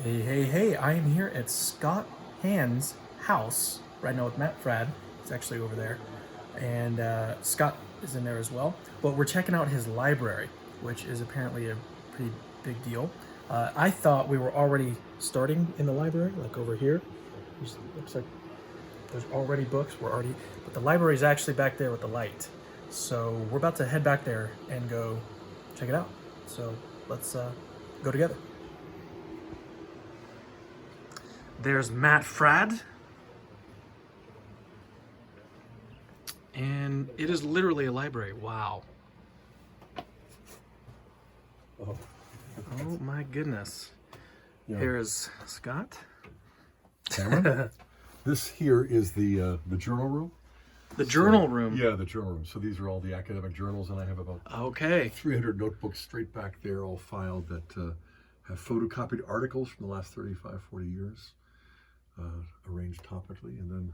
Hey, I am here at Scott Hahn's house right now with Matt Frad. He's actually over there. And Scott is in there as well. But we're checking out his library, which is apparently a pretty big deal. I thought we were already starting in the library, like over here. Looks like there's already books. But the library is actually back there with the light. So we're about to head back there and go check it out. So let's go together. There's Matt Frad. And it is literally a library. Wow. Oh my goodness. Yeah. Here's Scott. Cameron? This here is the journal room. The journal room. Yeah, the journal room. So these are all the academic journals, and I have about Okay. 300 notebooks straight back there, all filed, that have photocopied articles from the last 35, 40 years, arranged topically. And then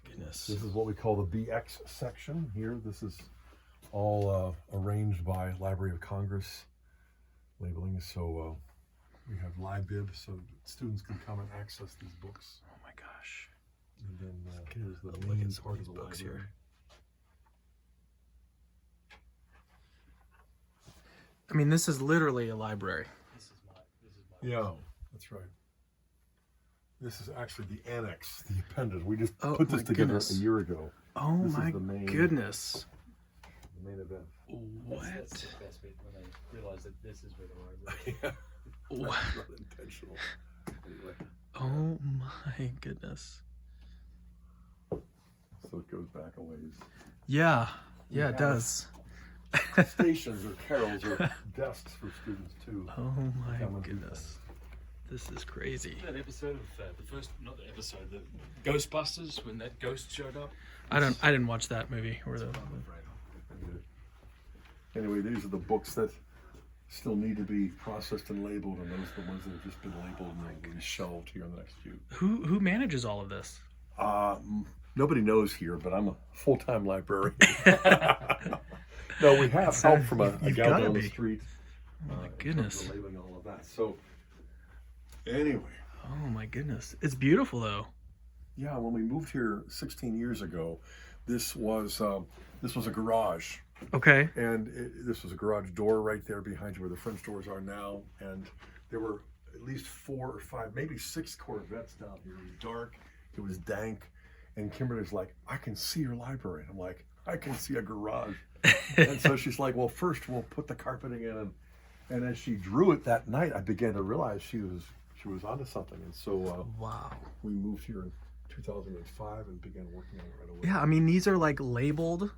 Goodness. this is what we call the BX section here. This is all arranged by Library of Congress labeling. So we have LibBib, so students can come and access these books. Oh my gosh. And then here's the Look main at some part of of these the books library. here. I mean, this is literally a library. Yeah, that's right. This is actually the annex, the appendage. We just Oh, put this my together goodness. a year ago. Oh This is my the main- goodness. The main event. What? That's the best bit when they realise that this is where the library Yeah, What? not intentional. Anyway, Oh my goodness. so it goes back a ways. Yeah, it have- does. Stations or carols or desks for students too. Oh my Come and do goodness. This is crazy. That episode of the first, not the episode, the Ghostbusters, when that ghost showed up. I didn't watch that movie or the I'm afraid of. Anyway, these are the books that still need to be processed and labeled, and those are the ones that have just been labeled and will be shelved here in the next few. who manages all of this? Nobody knows here, but I'm a full-time librarian. No, we have help from a You've gal gotta down the be. street. Oh my in terms goodness. of labeling all of that. So, anyway, Oh my goodness. It's beautiful though. yeah, when we moved here 16 years ago, this was a garage, Okay. and this was a garage door right there behind you where the French doors are now, and there were at least 4 or 5, maybe 6 Corvettes down here. It was dark, it was dank, and Kimberly's like, "I can see your library." And I'm like, "I can see a garage." And so she's like, "Well, first we'll put the carpeting in," and as she drew it that night, I began to realize she was onto something. And so Wow. we moved here in 2005 and began working on it right away. Yeah, I mean these are like labeled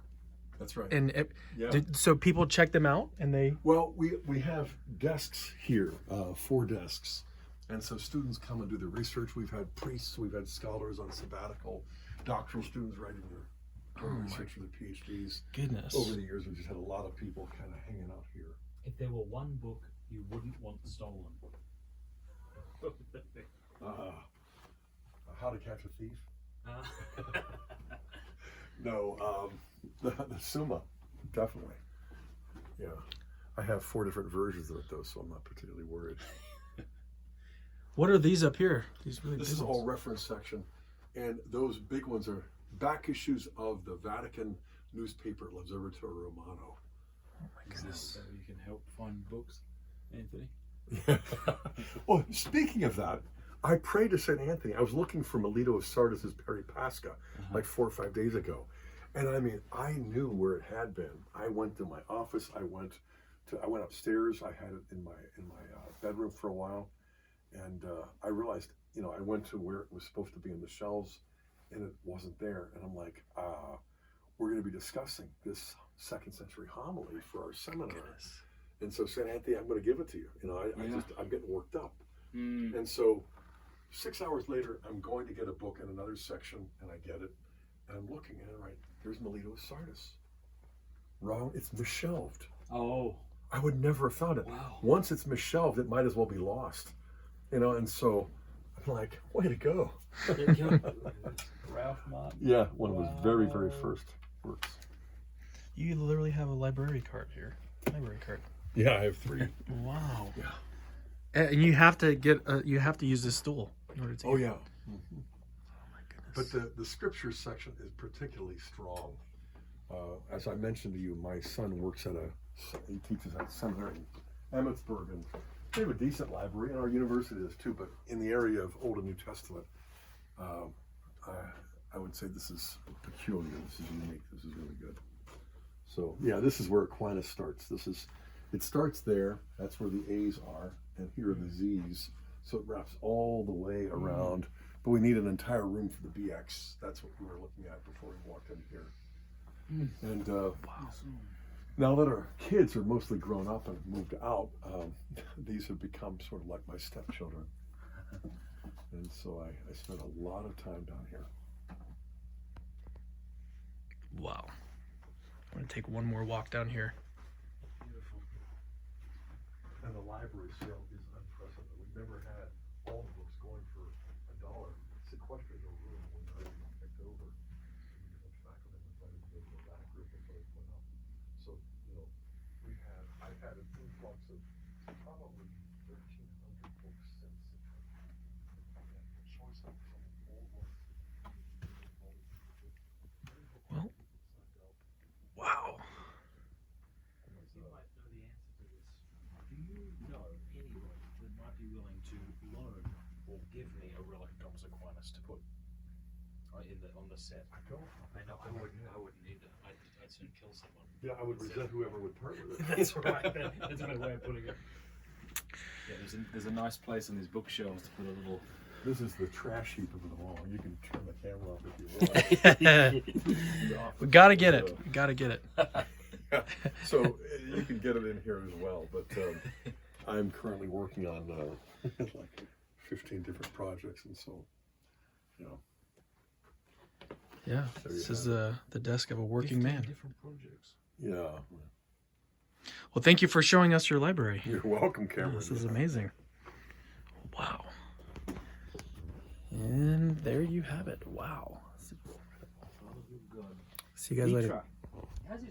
That's right. and Yeah. so people check them out and they Well, we have desks here, 4 desks, and so students come and do the research. We've had priests, we've had scholars on sabbatical, doctoral students writing their research for their PhDs. goodness. Over the years, we've just had a lot of people kind of hanging out here. If there were one book you wouldn't want stolen, How to Catch a Thief? uh, No, the Summa, definitely. Yeah, I have 4 different versions of it though, so I'm not particularly worried. What are these up here? These really This big is ones. all reference section, and those big ones are back issues of the Vatican newspaper L'Osservatore Romano. Oh my goodness. so you can help find books, Anthony. Well, speaking of that, I prayed to St. Anthony. I was looking for Melito of Sardis's Peri Pasca like 4 or 5 days ago. And I mean, I knew where it had been. I went to my office. I went upstairs. I had it in my bedroom for a while. And I realized, I went to where it was supposed to be in the shelves, and it wasn't there. And I'm like, we're going to be discussing this 2nd century homily for our seminar. Goodness. And so St. Anthony, I'm going to give it to you. I'm getting worked up. Mm. And so 6 hours later, I'm going to get a book in another section, and I get it. And I'm looking at it, right, there's Melito of Sardis. Wrong, it's misshelved. Oh, I would never have found it. wow. Once it's misshelved, it might as well be lost. And so I'm like, way to go. Ralph Martin. Yeah, one of his very, very first works. You literally have a library card here. Library card. Yeah, I have 3. Wow. Yeah. And you have to get you have to use this stool in order to. Oh yeah. Oh my goodness. But the scriptures section is particularly strong. As I mentioned to you, my son works he teaches at a seminary in Emmitsburg, and they have a decent library, and our university does too. But in the area of Old and New Testament, I would say this is peculiar. This is unique. This is really good. So yeah, this is where Aquinas starts. It starts there. That's where the A's are, and here are the Z's. So it wraps all the way around. But we need an entire room for the BX. That's what we were looking at before we walked in here. And now that our kids are mostly grown up and moved out, these have become sort of like my stepchildren. And so I spent a lot of time down here. Wow. I'm gonna take one more walk down here. Beautiful. And the library sale is unprecedented. We've never had all the books going for $1. Sequestered a room when I picked over. And faculty invited to go to that group and put it up. So, I've had an influx of probably 1,300 books since the choice of some old ones. Well, wow. You might know the answer to this. Do you know anyone that might be willing to loan or give me a relic of Thomas Aquinas to put on the set? I don't. I know I wouldn't either. I'd soon kill someone. Yeah, I would resent whoever would part with it. That's right. That's a better way of putting it. Yeah, there's a nice place on these bookshelves to put a little. This is the trash heap of them all. You can turn the camera off if you want. We gotta get it. We gotta get it. So you can get it in here as well. But I'm currently working on like 15 different projects, and so Yeah, There you this is have the desk of a working man. Different projects. yeah. Well, thank you for showing us your library. You're welcome, Cameron. This is amazing. Wow. And there you have it. Wow. See you guys later. How's his